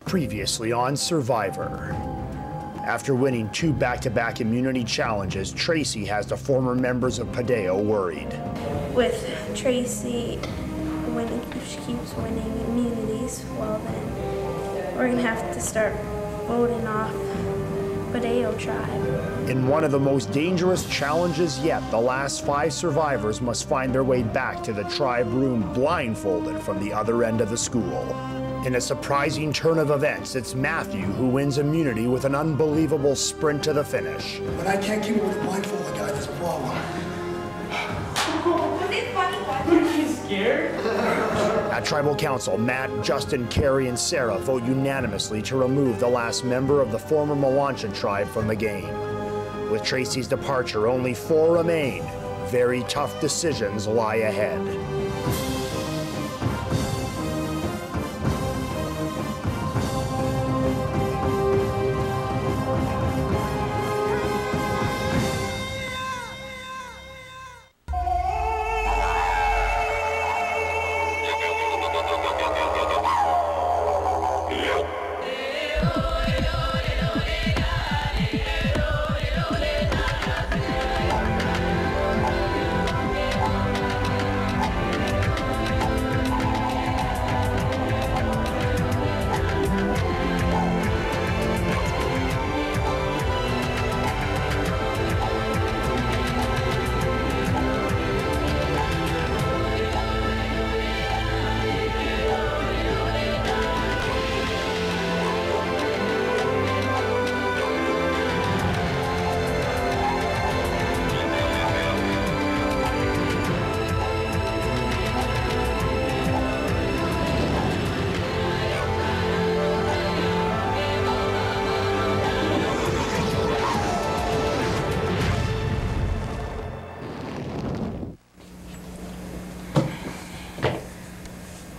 Previously on Survivor. After winning 2 back-to-back immunity challenges, Tracy has the former members of Padeo worried. With Tracy winning, if she keeps winning immunities, well then we're gonna have to start voting off Padeo tribe. In one of the most dangerous challenges yet, the last 5 survivors must find their way back to the tribe room blindfolded from the other end of the school. In a surprising turn of events, it's Matthew who wins immunity with an unbelievable sprint to the finish. But I can't keep him with a blindfolded guy, that's a problem. Was it funny? Are you scared? At Tribal Council, Matt, Justin, Carrie, and Sarah vote unanimously to remove the last member of the former Melancha tribe from the game. With Tracy's departure, only 4 remain. Very tough decisions lie ahead.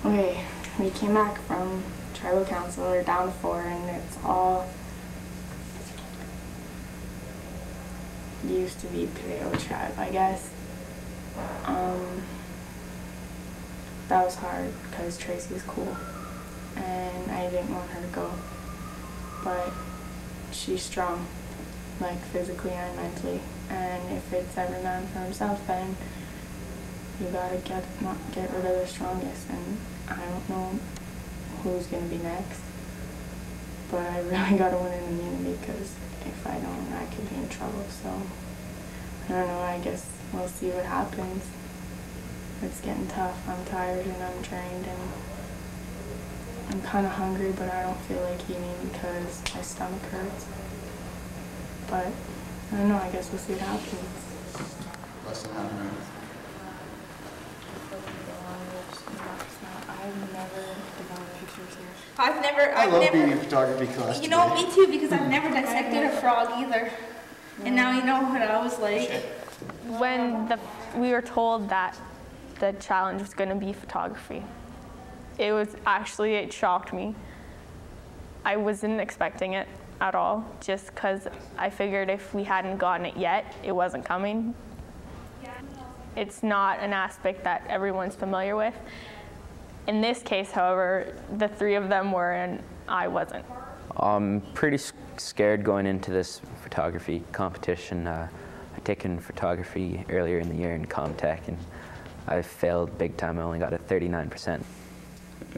Okay, we came back from Tribal Council, we're down to 4, and it's all used to be Padeo tribe, I guess. That was hard because Tracy was cool, and I didn't want her to go, but she's strong, like physically and mentally, and if it's every man for himself, then you gotta get rid of the strongest, and I don't know who's gonna be next, but I really gotta win an immunity because if I don't, I could be in trouble. So I don't know. I guess we'll see what happens. It's getting tough. I'm tired and I'm drained and I'm kind of hungry, but I don't feel like eating because my stomach hurts. But I don't know. I guess we'll see what happens. Less than half an hour. I've never developed pictures here. I love being in photography class. You know, me too, because I've never dissected a frog either. And now you know what I was like. When we were told that the challenge was going to be photography, it shocked me. I wasn't expecting it at all, just because I figured if we hadn't gotten it yet, it wasn't coming. It's not an aspect that everyone's familiar with. In this case, however, the 3 of them were and I wasn't. I'm pretty scared going into this photography competition. I taken photography earlier in the year in Comtech and I failed big time. I only got a 39%.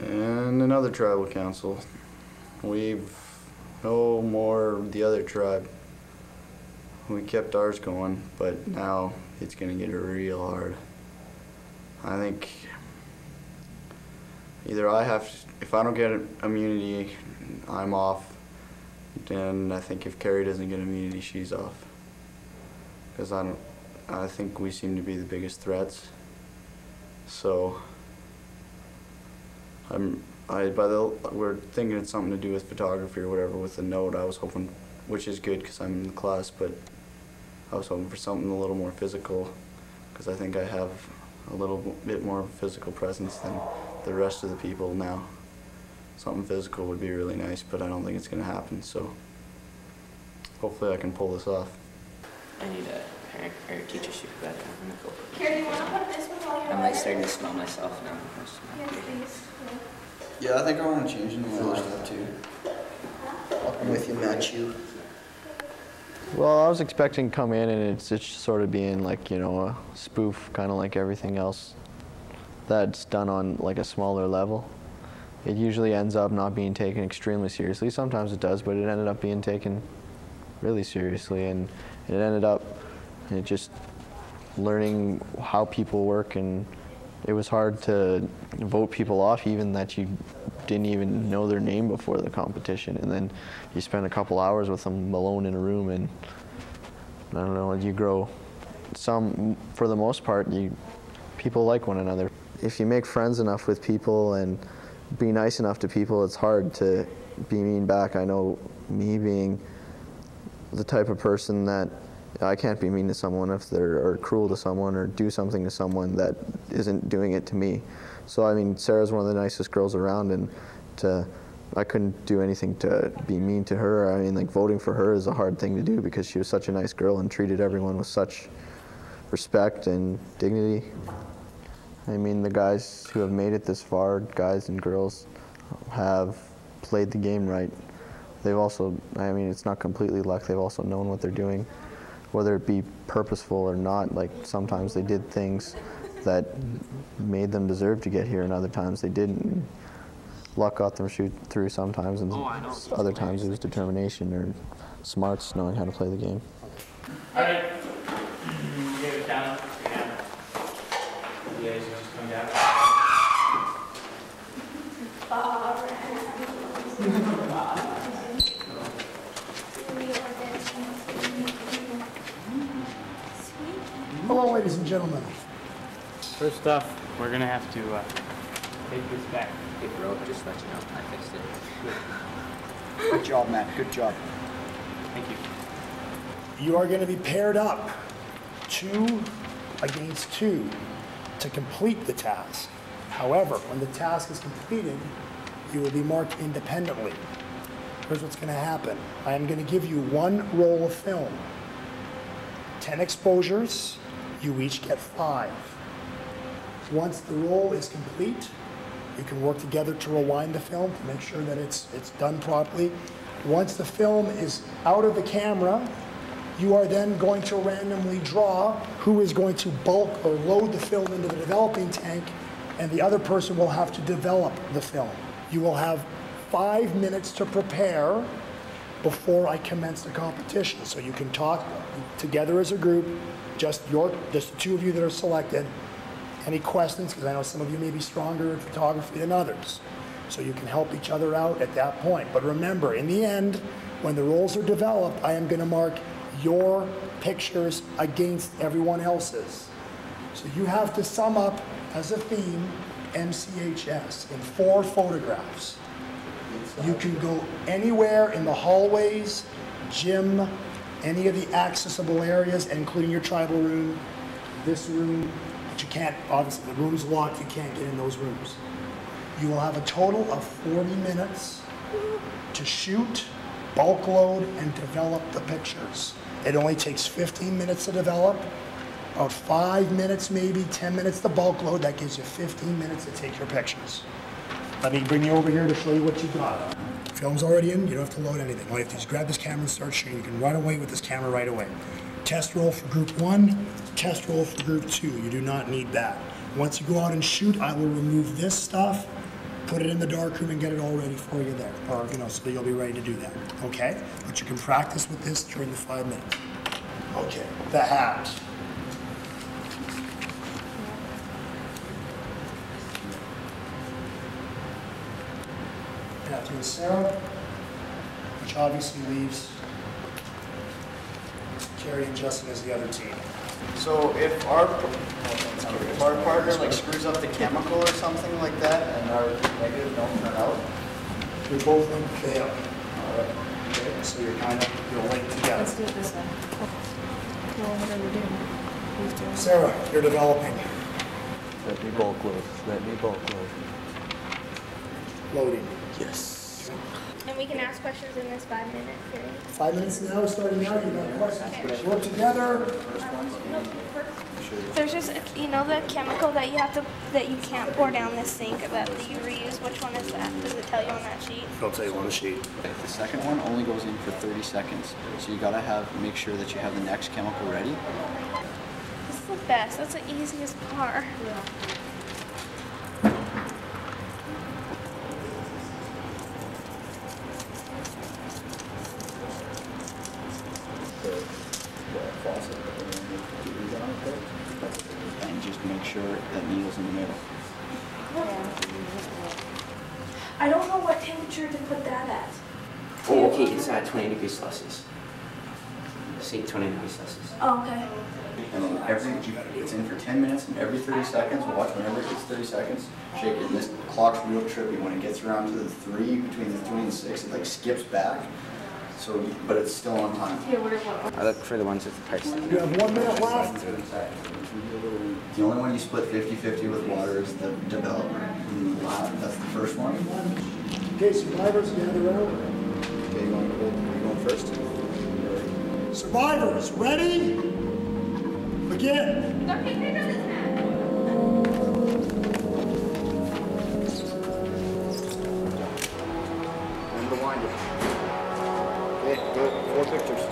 And another tribal council. We've no more the other tribe. We kept ours going, but now it's gonna get real hard. I think either if I don't get immunity, I'm off. And I think if Carrie doesn't get immunity, she's off. Because I think we seem to be the biggest threats. So we're thinking it's something to do with photography or whatever with the note. I was hoping, which is good because I'm in the class, but I was hoping for something a little more physical because I think I have a little bit more physical presence than the rest of the people now. Something physical would be really nice, but I don't think it's going to happen, so hopefully I can pull this off. I need a parent or a teacher supervisor. I'm gonna go. Here, do you want to put this one while you're I'm like starting to smell myself now. Yes, please. Yeah. Yeah, I think I want to change into my other stuff too. I'm with you, Matthew. Well, I was expecting to come in and it's just sort of being like, you know, a spoof, kind of like everything else that's done on like a smaller level. It usually ends up not being taken extremely seriously. Sometimes it does, but it ended up being taken really seriously, and it ended up just learning how people work, and it was hard to vote people off even that you didn't even know their name before the competition, and then you spend a couple hours with them alone in a room, and I don't know, you grow. For the most part, people like one another. If you make friends enough with people and be nice enough to people, it's hard to be mean back. I know me being the type of person that I can't be mean to someone if they're cruel to someone or do something to someone that isn't doing it to me. So I mean, Sarah's one of the nicest girls around, and I couldn't do anything to be mean to her. I mean, like, voting for her is a hard thing to do because she was such a nice girl and treated everyone with such respect and dignity. I mean, the guys who have made it this far, guys and girls, have played the game right. They've also, I mean, it's not completely luck, they've also known what they're doing, whether it be purposeful or not. Like, sometimes they did things that made them deserve to get here, and other times they didn't. Luck got them through sometimes, and other times it was determination or smarts, knowing how to play the game. All right. Get it down. You guys just come down. Hello, ladies and gentlemen. First off, we're gonna have to take this back. Hey bro, just let you know, I fixed it. Good job, Matt. Good job. Thank you. You are going to be paired up 2 against 2 to complete the task. However, when the task is completed, you will be marked independently. Here's what's going to happen. I am going to give you 1 roll of film. 10 exposures, you each get 5. Once the roll is complete, you can work together to rewind the film to make sure that it's done properly. Once the film is out of the camera, you are then going to randomly draw who is going to bulk or load the film into the developing tank, and the other person will have to develop the film. You will have 5 minutes to prepare before I commence the competition. So you can talk together as a group, just the 2 of you that are selected. Any questions? Because I know some of you may be stronger in photography than others. So you can help each other out at that point. But remember, in the end, when the roles are developed, I am going to mark your pictures against everyone else's. So you have to sum up as a theme MCHS in 4 photographs. You can go anywhere in the hallways, gym, any of the accessible areas, including your tribal room, this room, but you can't, obviously the room's locked, you can't get in those rooms. You will have a total of 40 minutes to shoot, bulk load, and develop the pictures. It only takes 15 minutes to develop, about 5 minutes, maybe 10 minutes to bulk load. That gives you 15 minutes to take your pictures. Let me bring you over here to show you what you got. Film's already in, you don't have to load anything. All you have to do is grab this camera and start shooting. You can run away with this camera right away. Test roll for group 1, test roll for group 2. You do not need that. Once you go out and shoot, I will remove this stuff, put it in the darkroom, and get it all ready for you there. Or, so that you'll be ready to do that. Okay? But you can practice with this during the 5 minutes. Okay, the hat. After you, Sarah, which obviously leaves Carrie and Justin as the other team. So if our partner like screws up the chemical or something like that, and our negative don't turn out, we both link fail. All right. Okay. So you'll link together. Let's do it this way. Well, what are we doing? Who's doing? Sarah, you're developing. Let me bulk load. Let me bulk load. Loading. Yes. And we can ask questions in this 5-minute period. 5 minutes now, starting now, you got questions. Work together. sure. There's just, you know, the chemical that that you can't pour down this sink that you reuse. Which one is that? Does it tell you on that sheet? It'll tell you on the sheet. The second one only goes in for 30 seconds. So you gotta make sure that you have the next chemical ready. This is the best. That's the easiest part. And just make sure that needle's in the middle. I don't know what temperature to put that at. Oh, okay, it's at 20 degrees Celsius. Say 20 degrees Celsius. Oh, okay. And then it's in for 10 minutes, and every 30 seconds, watch whenever it gets 30 seconds, shake it. And this clock's real trippy. When it gets around to the 3, between the 3 and 6, it like skips back. So, but it's still on time. I look for the ones with the price. You have 1 minute left. The only one you split 50-50 with water is the developer. That's the first one. Okay, survivors, gather around. Okay, you going first? Survivors, ready? Begin. Remember to wind it. Okay, good. 4 pictures.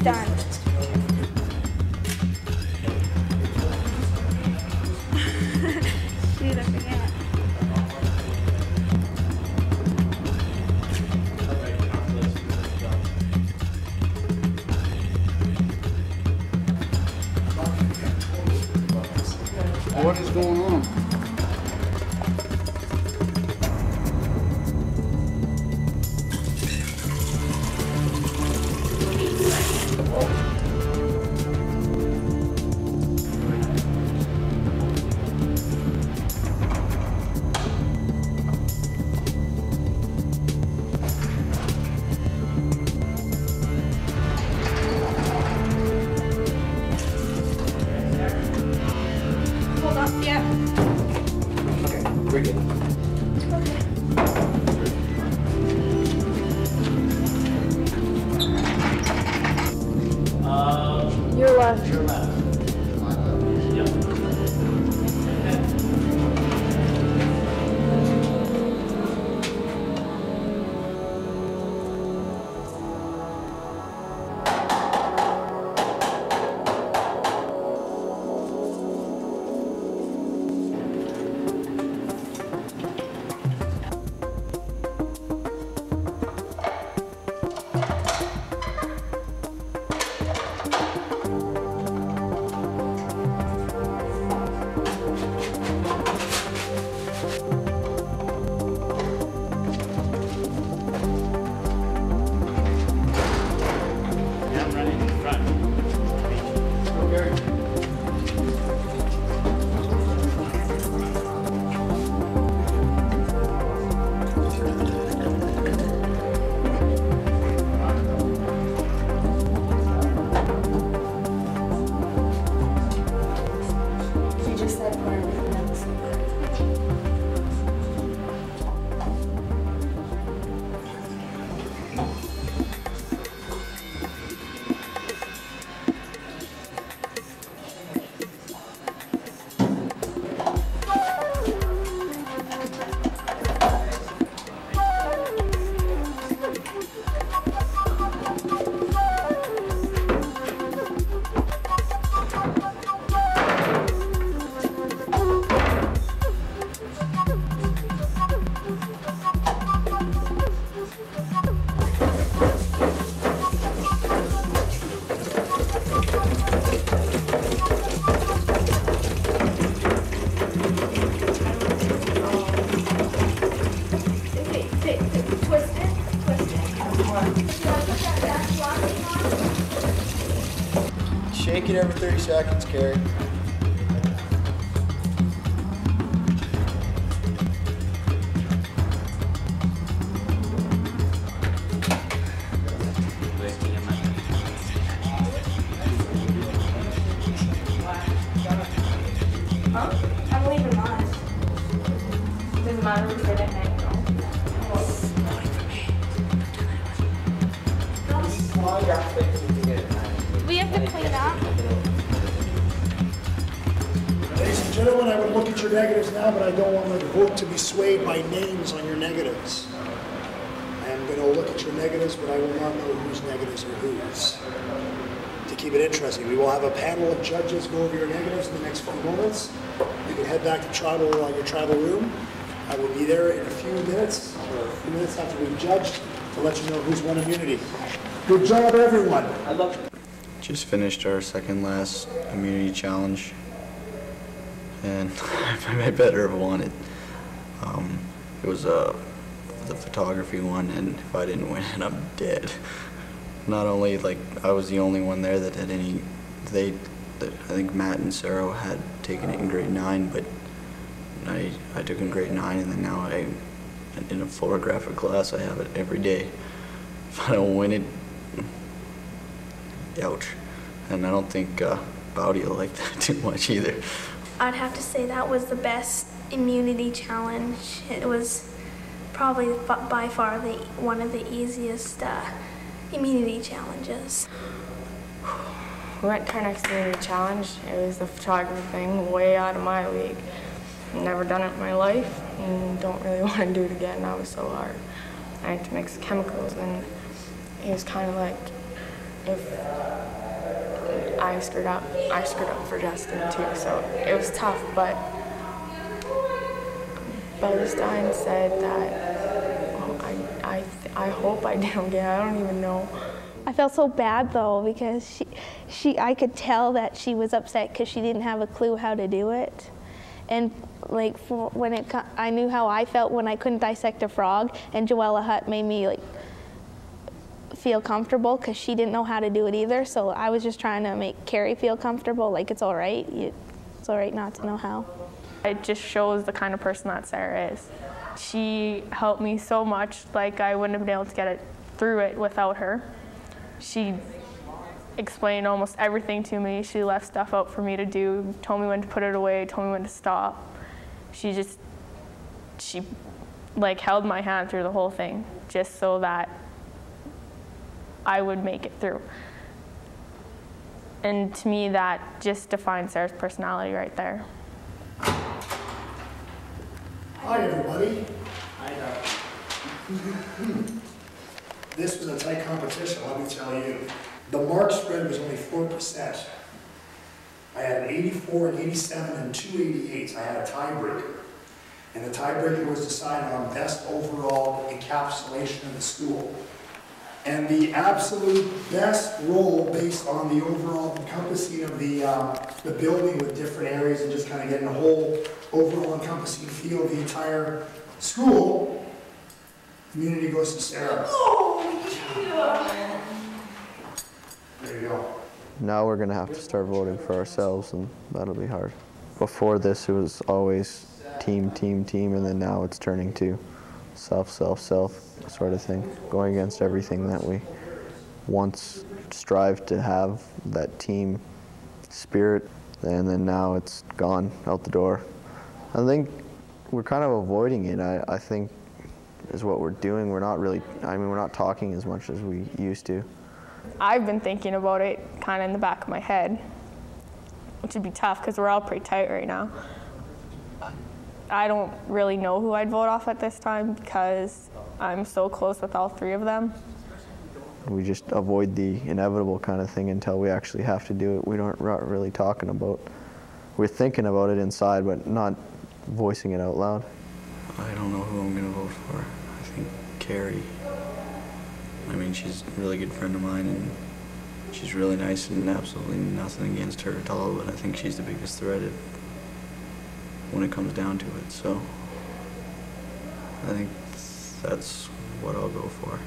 done. Shoot, I forget. What is going on? Hold up, yeah. Okay, we're good. Your left. Your left. Shake it every 30 seconds, Carrie. Huh? I'm leaving mine. Doesn't matter if we get it hang, We have to clean up. Ladies and gentlemen, I would look at your negatives now, but I don't want the vote to be swayed by names on your negatives. I am going to look at your negatives, but I will not know whose negatives are whose. To keep it interesting, we will have a panel of judges go over your negatives in the next few moments. You can head back to your tribal room. I will be there in a few minutes, or a few minutes after we've judged, to let you know who's won immunity. Good job, everyone. I love it. Just finished our second last immunity challenge, and I better have won it. It was the photography one, and if I didn't win it, I'm dead. Not only like I was the only one there that had any, I think Matt and Sarah had taken it in grade 9, but I took it in grade 9, and then now in a photographic class I have it every day. If I don't win it, ouch. And I don't think Bowdy will like that too much either. I'd have to say that was the best immunity challenge. It was probably by far one of the easiest immunity challenges. We went to our next immunity challenge. It was the photography thing, way out of my league. Never done it in my life, and don't really want to do it again. That was so hard. I had to mix chemicals, and it was kind of like, if I screwed up for Justin too, so it was tough, but Bellstein said that, well, I hope I did okay. I don't even know. I felt so bad though, because I could tell that she was upset because she didn't have a clue how to do it. And like I knew how I felt when I couldn't dissect a frog, and Joella Hutt made me like feel comfortable because she didn't know how to do it either. So I was just trying to make Carrie feel comfortable, like it's all right. It's all right not to know how. It just shows the kind of person that Sarah is. She helped me so much, like I wouldn't have been able to get through it without her. She explained almost everything to me. She left stuff out for me to do, told me when to put it away, told me when to stop. She like held my hand through the whole thing, just so that I would make it through. And to me, that just defines Sarah's personality right there. Hi, everybody. Hi, This was a tight competition, let me tell you. The mark spread was only 4%. I had an 84, an 87, and 2 88s. I had a tiebreaker. And the tiebreaker was decided on best overall encapsulation of the school. And the absolute best role based on the overall encompassing of the building with different areas and just kind of getting a whole overall encompassing feel of the entire school, immunity goes to Sarah. There you go. Now we're going to have to start voting for ourselves, and that'll be hard. Before this, it was always team, team, team, and then now it's turning to self, self, self sort of thing, going against everything that we once strived to have, that team spirit, and then now it's gone out the door. I think we're kind of avoiding it. I think is what we're doing. We're not really, we're not talking as much as we used to. I've been thinking about it kind of in the back of my head, which would be tough because we're all pretty tight right now. I don't really know who I'd vote off at this time because I'm so close with all three of them. We just avoid the inevitable kind of thing until we actually have to do it. We're not really talking about, we're thinking about it inside, but not voicing it out loud. I don't know who I'm gonna vote for. I think Carrie. I mean, she's a really good friend of mine, and she's really nice, and absolutely nothing against her at all, but I think she's the biggest threat when it comes down to it, so I think that's what I'll go for.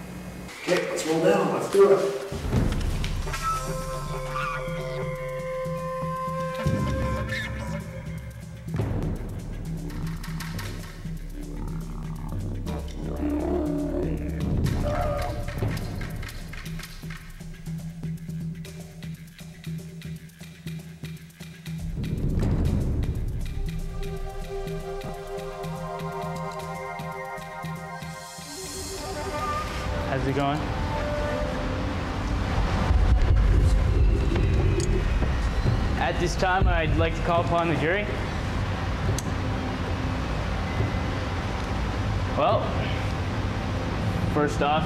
Okay, let's roll down. Let's do it. How's it going? At this time, I'd like to call upon the jury. Well, first off,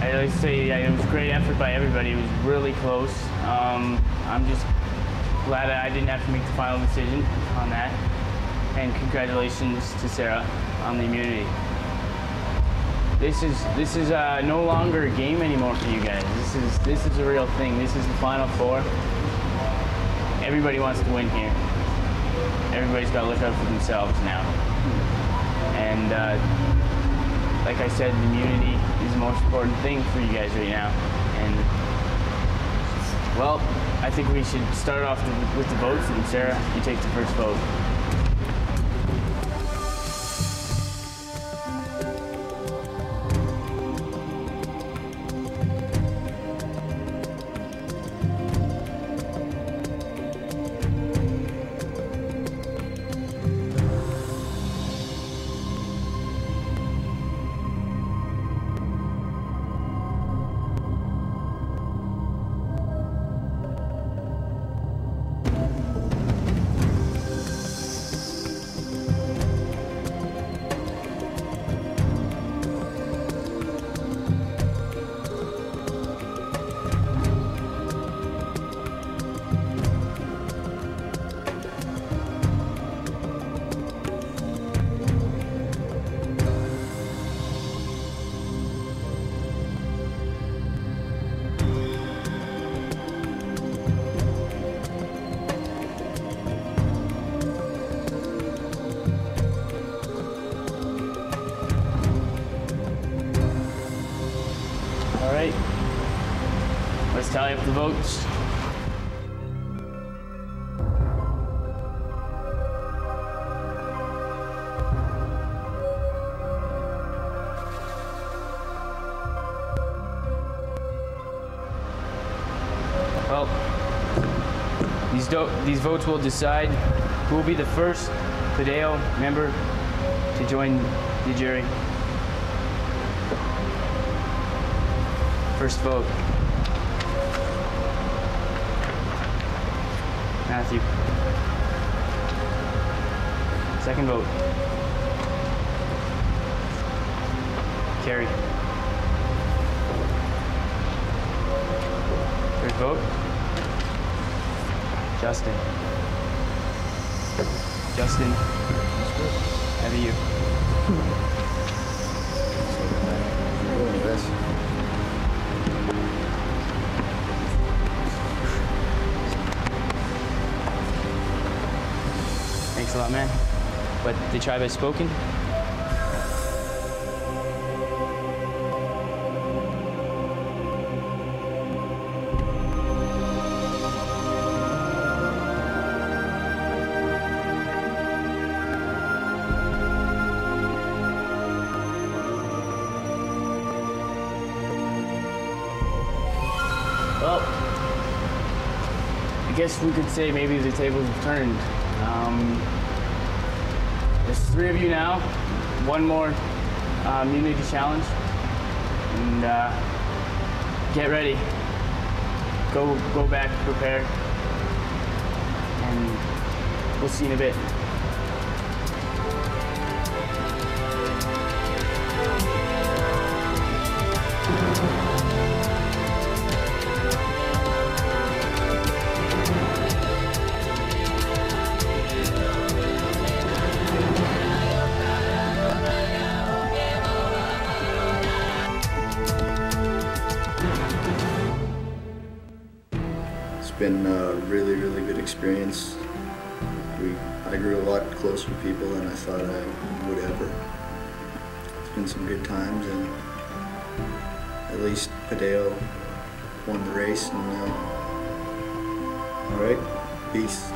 I'd like to say it was a great effort by everybody. It was really close. I'm just glad I didn't have to make the final decision on that. And congratulations to Sarah on the immunity. This is no longer a game anymore for you guys. This is a real thing. This is the Final Four. Everybody wants to win here. Everybody's got to look out for themselves now. And like I said, immunity is the most important thing for you guys right now. And well, I think we should start off with the votes. And Sarah, you take the first vote. All right, let's tally up the votes. Well, these votes will decide who will be the first Padeo member to join the jury. First vote. Matthew. Second vote. Carrie. Third vote. Justin. Justin. How are you? Thanks a lot, man. But the tribe has spoken. Well, I guess we could say maybe the tables have turned. There's three of you now. one more immunity challenge, and get ready. Go back prepared, and we'll see you in a bit. It's been a really, really good experience. I grew a lot closer to people than I thought I would ever. It's been some good times, and at least Padeo won the race. And all right, peace.